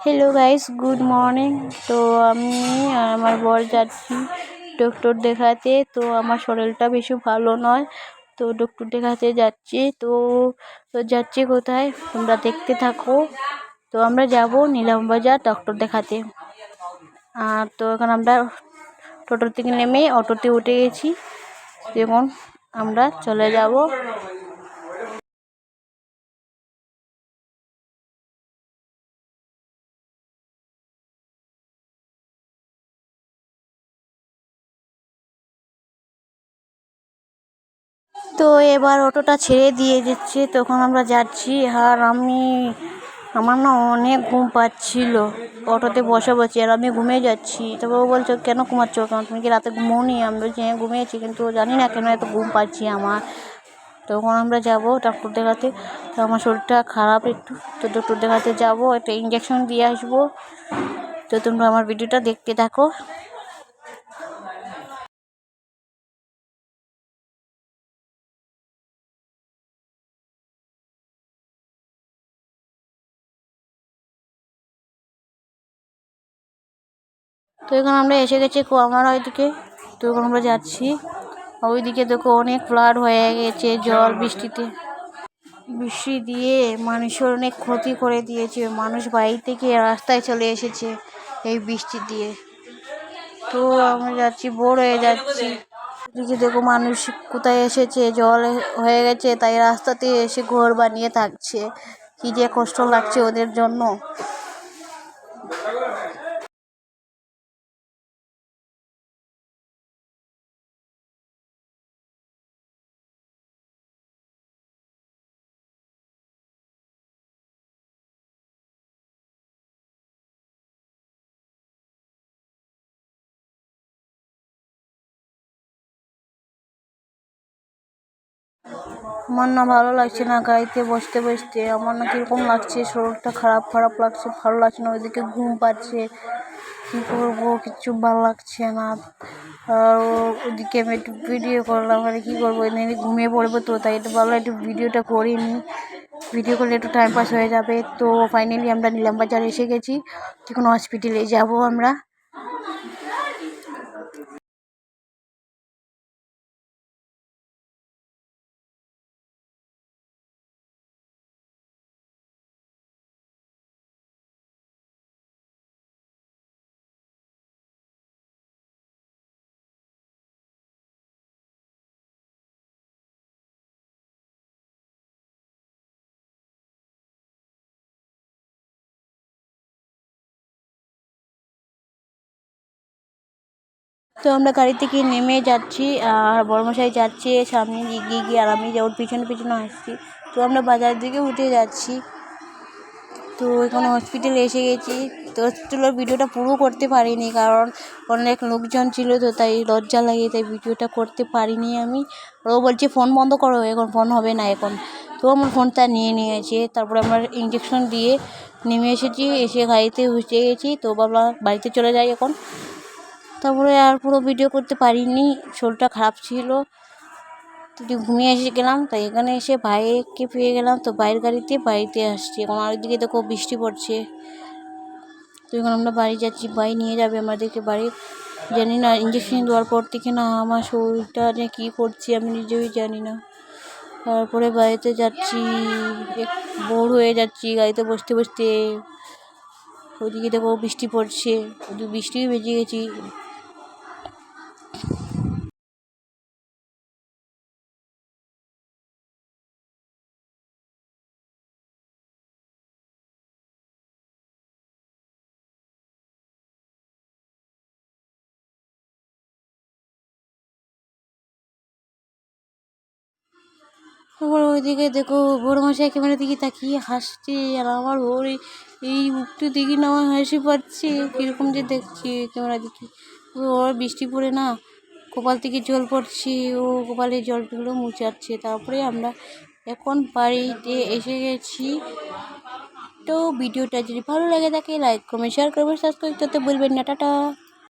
Hello guys, good morning. তো আমি আর আমার বর যাচ্ছি ডক্টর দেখাতে। তো আমার শরীরটা বেশি ভালো নয়, তো ডক্টর দেখাতে যাচ্ছি। তো যাচ্ছি কোথায় তোমরা দেখতে থাকো। তো আমরা যাব নিলামবাজার ডক্টর দেখাতে। তো এখন আমরা টোটো থেকে নেমে অটোতে উঠে গেছি। এখন আমরা চলে যাব। তো এবার অটোটা ছেড়ে দিয়ে যাচ্ছে, তখন আমরা যাচ্ছি। আর আমার না অনেক ঘুম পাচ্ছিল, অটোতে বসে বসে, আর আমি ঘুমিয়ে যাচ্ছি। তারপর ও বলছো কেন ঘুমাচ্ছ, কেন তুমি কি রাতে ঘুমোনি? আমি বলছি হ্যাঁ ঘুমিয়েছি, কিন্তু জানি না কেন এত ঘুম পাচ্ছি আমার। তখন আমরা যাব ডক্টর দেখাতে। তো আমার শরীরটা খারাপ একটু, তো ডক্টর দেখাতে যাব, একটা ইঞ্জেকশন দিয়ে আসবো। তো তোমরা আমার ভিডিওটা দেখতে থাকো। তো এখন আমরা এসে গেছি কুয়ামারা ওইদিকে। তো এখন আমরা যাচ্ছি ওইদিকে। দেখো অনেক ফ্লাড হয়ে গেছে, জল বৃষ্টি দিয়ে মানুষের অনেক ক্ষতি করে দিয়েছে। মানুষ বাড়ি থেকে রাস্তায় চলে এসেছে এই বৃষ্টি দিয়ে। তো আমরা যাচ্ছি, বোর হয়ে যাচ্ছি। এদিকে দেখো মানুষ কোথায় এসেছে, জল হয়ে গেছে, তাই রাস্তাতে এসে ঘর বানিয়ে থাকছে। কি যে কষ্ট লাগছে ওদের জন্য। আমার না ভালো লাগছে না গাড়িতে বসতে বসতে, আমার না কীরকম লাগছে, শরীরটা খারাপ খারাপ লাগছে, ভালো লাগছে না। ওইদিকে ঘুম পাচ্ছে, কী করবো, কিচ্ছু ভালো লাগছে না। আর ওইদিকে আমি একটু ভিডিও করলাম, মানে কী করবো, এমনি ঘুমিয়ে পড়বো। তো তাই একটু ভালো একটু ভিডিওটা করিনি, ভিডিও করলে একটু টাইম পাস হয়ে যাবে। তো ফাইনালি আমরা নিলামবাজার এসে গেছি, এখন হসপিটালে যাব আমরা। তো আমরা গাড়ি থেকে নেমে যাচ্ছি, আর বড়মশাই যাচ্ছে সামনে এগিয়ে গিয়ে, আর আমি ওর পিছনে পিছনে আসছি। তো আমরা বাজার দিকে উঠে যাচ্ছি। তো এখানে হসপিটালে এসে গেছি। তো হসপিটালের ভিডিওটা পুরো করতে পারিনি, কারণ অনেক লোকজন ছিল, তো তাই লজ্জা লাগে, তাই ভিডিওটা করতে পারিনি আমি। ও বলছে ফোন বন্ধ করো, এখন ফোন হবে না এখন। তো আমার ফোনটা নিয়ে নিয়েছে। তারপরে আমরা ইঞ্জেকশন দিয়ে নেমে এসেছি, এসে গাড়িতে উঠে গেছি। তো বাবা বাড়িতে চলে যাই এখন। তারপরে আর পুরো ভিডিও করতে পারিনি, শরীরটা খারাপ ছিল, তো ঘুমিয়ে এসে গেলাম। তাই এখানে এসে ভাইকে পেয়ে গেলাম, তো ভাইয়ের গাড়িতে বাড়িতে আসছি এখন। আর দিকে দেখো বৃষ্টি পড়ছে। তো এখন আমরা বাড়ি যাচ্ছি, ভাই নিয়ে যাবে আমাদেরকে বাড়ি। জানি না ইঞ্জেকশন দেওয়ার পর থেকে না আমার শরীরটা নিয়ে কী করছি আমি নিজেই জানি না। তারপরে বাড়িতে যাচ্ছি, বোর হয়ে যাচ্ছি গাড়িতে বসতে বসতে। ওইদিকে দেখো বৃষ্টি পড়ছে, বৃষ্টিও বেজে গেছি। তারপর ওইদিকে দেখো বড় মশাই ক্যামেরার দিকে তাকিয়ে হাসছে, আর আমার ওর এই মুখটা দেখি না আমার হাসি পাচ্ছে, কীরকম যে দেখছি ক্যামেরা দিকে। ওর বৃষ্টি পড়ে না কপাল থেকে জল পড়ছে, ও কপালে জলগুলো মুছাচ্ছে। তারপরে আমরা এখন বাড়িতে এসে গেছি। তো ভিডিওটা যদি ভালো লাগে থাকে লাইক কমেন্ট শেয়ার করবেন, সাবস্ক্রাইব করতে বলবেন না। টাটা।